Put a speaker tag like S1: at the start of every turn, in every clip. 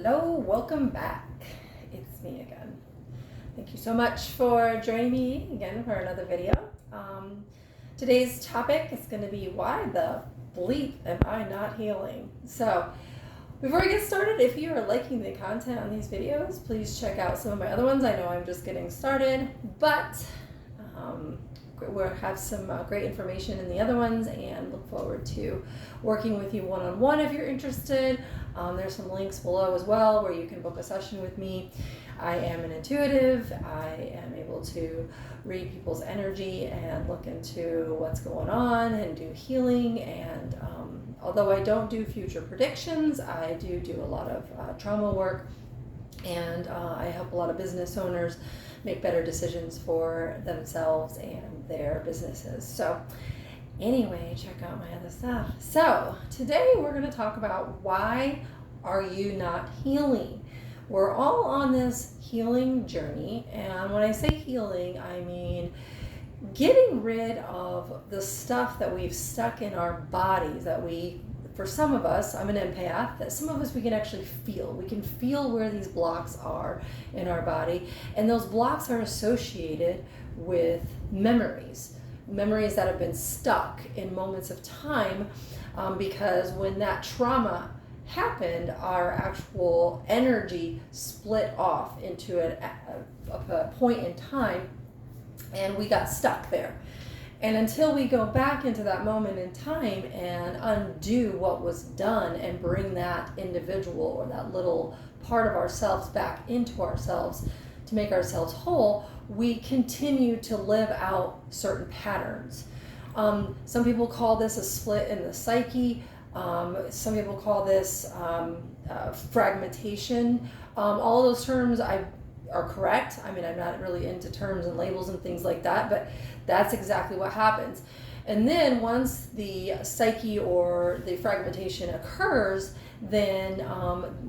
S1: Hello, welcome back. It's me again. Thank you so much for joining me again for another video. Today's topic is going to be why the bleep am I not healing? So before we get started, if you are liking the content on these videos, please check out some of my other ones. I know I'm just getting started, but we'll have some great information in the other ones and look forward to working with you one-on-one if you're interested. There's some links below as well where you can book a session with me. I am an intuitive. I am able to read people's energy and look into what's going on and do healing. And although I don't do future predictions, I do a lot of trauma work, and I help a lot of business owners make better decisions for themselves and their businesses. So anyway, check out my other stuff. So today we're going to talk about why are you not healing? We're all on this healing journey, and when I say healing, I mean getting rid of the stuff that we've stuck in our bodies that for some of us, I'm an empath, that some of us we can actually feel. We can feel where these blocks are in our body, and those blocks are associated with memories that have been stuck in moments of time, because when that trauma happened, our actual energy split off into a point in time, and we got stuck there. And until we go back into that moment in time and undo what was done and bring that individual or that little part of ourselves back into ourselves to make ourselves whole, we continue to live out certain patterns. Some people call this a split in the psyche. Some people call this fragmentation. All those terms are correct. I mean, I'm not really into terms and labels and things like that, but that's exactly what happens. And then once the psyche or the fragmentation occurs, then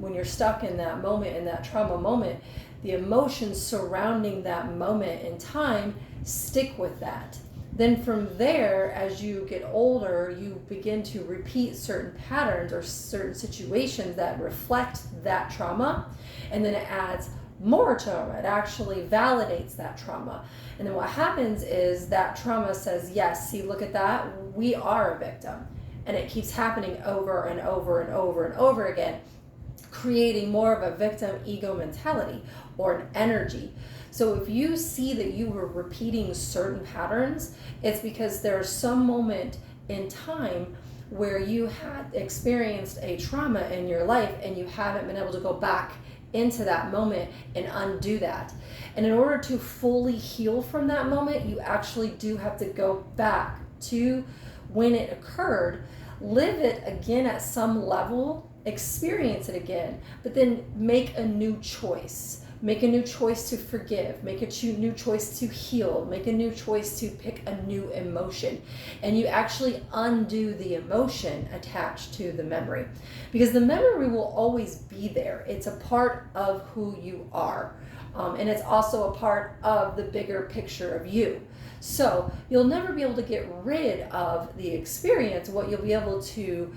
S1: when you're stuck in that moment, in that trauma moment, the emotions surrounding that moment in time stick with that. Then from there, as you get older, you begin to repeat certain patterns or certain situations that reflect that trauma, and then it adds more trauma. It actually validates that trauma. And then what happens is that trauma says, yes, see, look at that, we are a victim. And it keeps happening over and over and over and over again, creating more of a victim ego mentality or an energy. So if you see that you were repeating certain patterns, it's because there's some moment in time where you had experienced a trauma in your life and you haven't been able to go back into that moment and undo that. And in order to fully heal from that moment, you actually do have to go back to when it occurred, live it again at some level, experience it again, but then make a new choice. Make a new choice to forgive, make a new choice to heal, make a new choice to pick a new emotion. And you actually undo the emotion attached to the memory. Because the memory will always be there. It's a part of who you are. And it's also a part of the bigger picture of you. So you'll never be able to get rid of the experience. What you'll be able to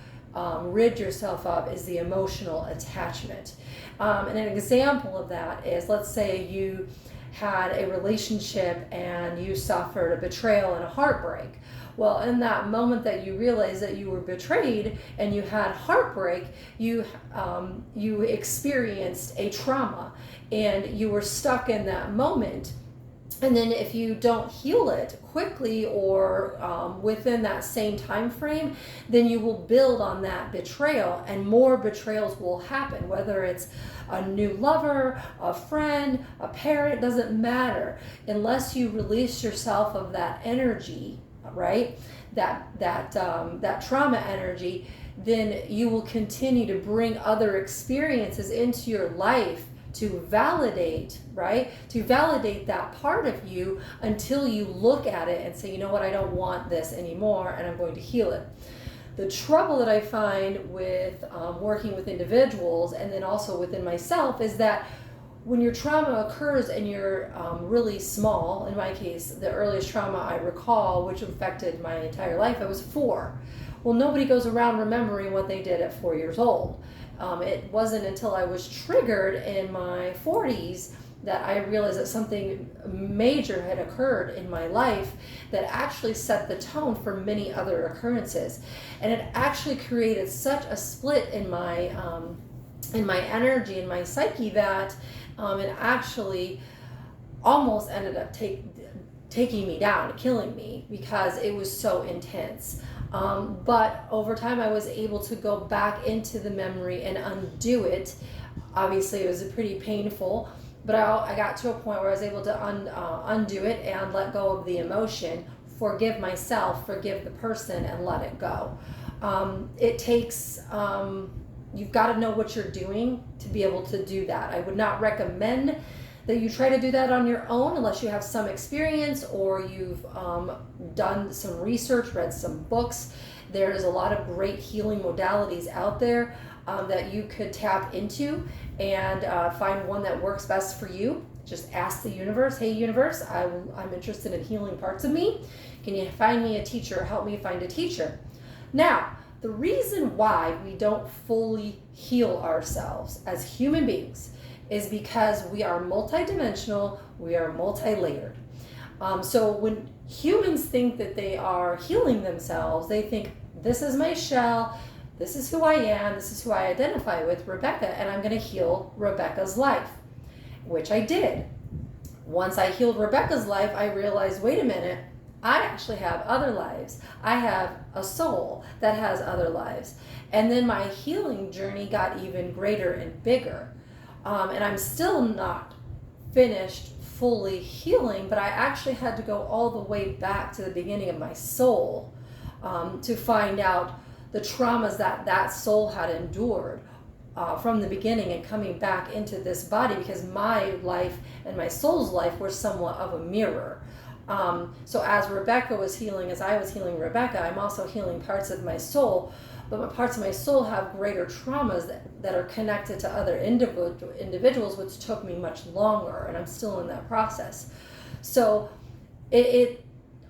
S1: rid yourself of is the emotional attachment. And an example of that is, let's say you had a relationship and you suffered a betrayal and a heartbreak. Well, in that moment that you realized that you were betrayed and you had heartbreak, you experienced a trauma and you were stuck in that moment. And then if you don't heal it quickly or within that same time frame, then you will build on that betrayal and more betrayals will happen, whether it's a new lover, a friend, a parent, doesn't matter. Unless you release yourself of that energy, right? That trauma energy, then you will continue to bring other experiences into your life to validate, right? To validate that part of you until you look at it and say, you know what, I don't want this anymore and I'm going to heal it. The trouble that I find with working with individuals and then also within myself is that when your trauma occurs and you're really small, in my case, the earliest trauma I recall, which affected my entire life, I was 4. Well, nobody goes around remembering what they did at 4 years old. It wasn't until I was triggered in my 40s that I realized that something major had occurred in my life that actually set the tone for many other occurrences. And it actually created such a split in my energy, in my psyche, that it actually almost ended up taking me down, killing me, because it was so intense. But over time, I was able to go back into the memory and undo it. Obviously, it was pretty painful, but I got to a point where I was able to undo it and let go of the emotion, forgive myself, forgive the person, and let it go. It takes, you've got to know what you're doing to be able to do that. I would not recommend that you try to do that on your own unless you have some experience or you've done some research, read some books. There's a lot of great healing modalities out there that you could tap into and find one that works best for you. Just ask the universe, hey universe, I'm interested in healing parts of me. Can you find me a teacher? Help me find a teacher. Now, the reason why we don't fully heal ourselves as human beings is because we are multidimensional, we are multi-layered. So when humans think that they are healing themselves, they think, this is my shell, this is who I am, this is who I identify with, Rebecca, and I'm gonna heal Rebecca's life, which I did. Once I healed Rebecca's life, I realized, wait a minute, I actually have other lives. I have a soul that has other lives. And then my healing journey got even greater and bigger. And I'm still not finished fully healing, but I actually had to go all the way back to the beginning of my soul to find out the traumas that soul had endured from the beginning and coming back into this body, because my life and my soul's life were somewhat of a mirror. So as Rebecca was healing, as I was healing Rebecca, I'm also healing parts of my soul, but my parts of my soul have greater traumas that are connected to other individuals, which took me much longer, and I'm still in that process. So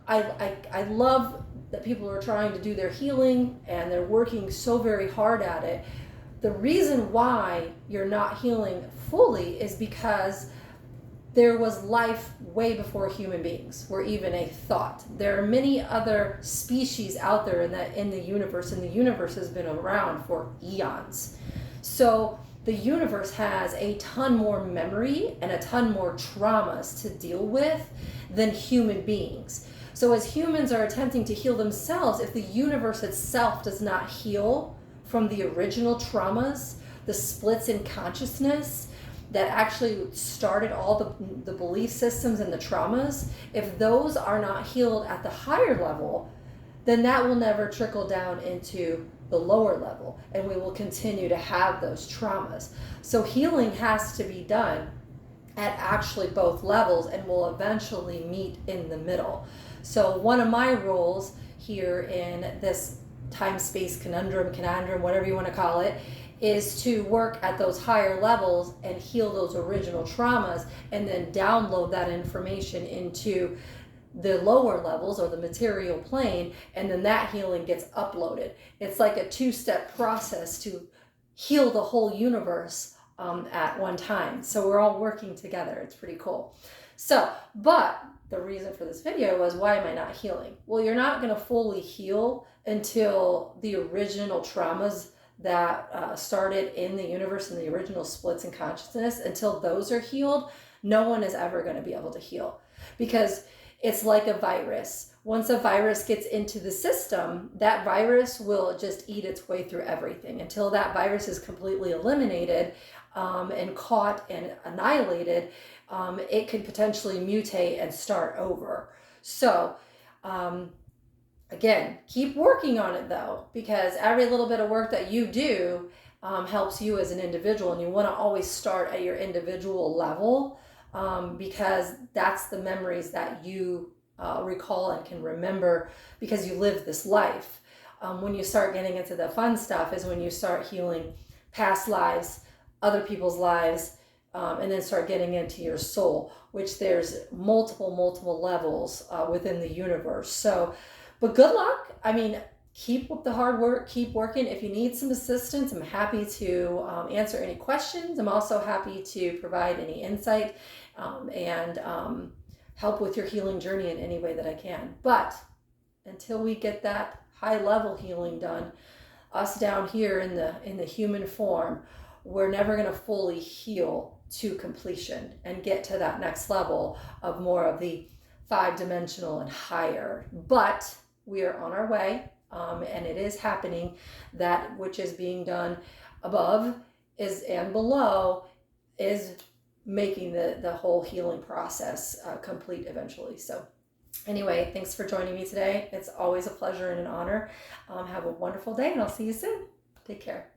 S1: I love that people are trying to do their healing and they're working so very hard at it. The reason why you're not healing fully is because there was life way before human beings were even a thought. There are many other species out there in the universe, and the universe has been around for eons. So the universe has a ton more memory and a ton more traumas to deal with than human beings. So as humans are attempting to heal themselves, if the universe itself does not heal from the original traumas, the splits in consciousness that actually started all the belief systems and the traumas, if those are not healed at the higher level, then that will never trickle down into the lower level, and we will continue to have those traumas. So healing has to be done at actually both levels and will eventually meet in the middle. So one of my roles here in this time-space conundrum, whatever you want to call it, is to work at those higher levels and heal those original traumas, and then download that information into the lower levels or the material plane, and then that healing gets uploaded. It's like a two-step process to heal the whole universe at one time. So we're all working together. It's pretty cool. So, but the reason for this video was, why am I not healing? Well, you're not going to fully heal until the original traumas that started in the universe and the original splits in consciousness, until those are healed, no one is ever going to be able to heal, because it's like a virus. Once a virus gets into the system, that virus will just eat its way through everything until that virus is completely eliminated and caught and annihilated. It could potentially mutate and start over. So again, keep working on it though, because every little bit of work that you do helps you as an individual, and you want to always start at your individual level, because that's the memories that you recall and can remember because you live this life. When you start getting into the fun stuff is when you start healing past lives, other people's lives, and then start getting into your soul, which there's multiple levels within the universe. So, but good luck. I mean, keep up the hard work, keep working. If you need some assistance, I'm happy to answer any questions. I'm also happy to provide any insight and help with your healing journey in any way that I can. But until we get that high level healing done, us down here in the human form, we're never going to fully heal to completion and get to that next level of more of the 5-dimensional and higher. But we are on our way, and it is happening. That which is being done above is and below is making the whole healing process complete eventually. So anyway, thanks for joining me today. It's always a pleasure and an honor. Have a wonderful day, and I'll see you soon. Take care.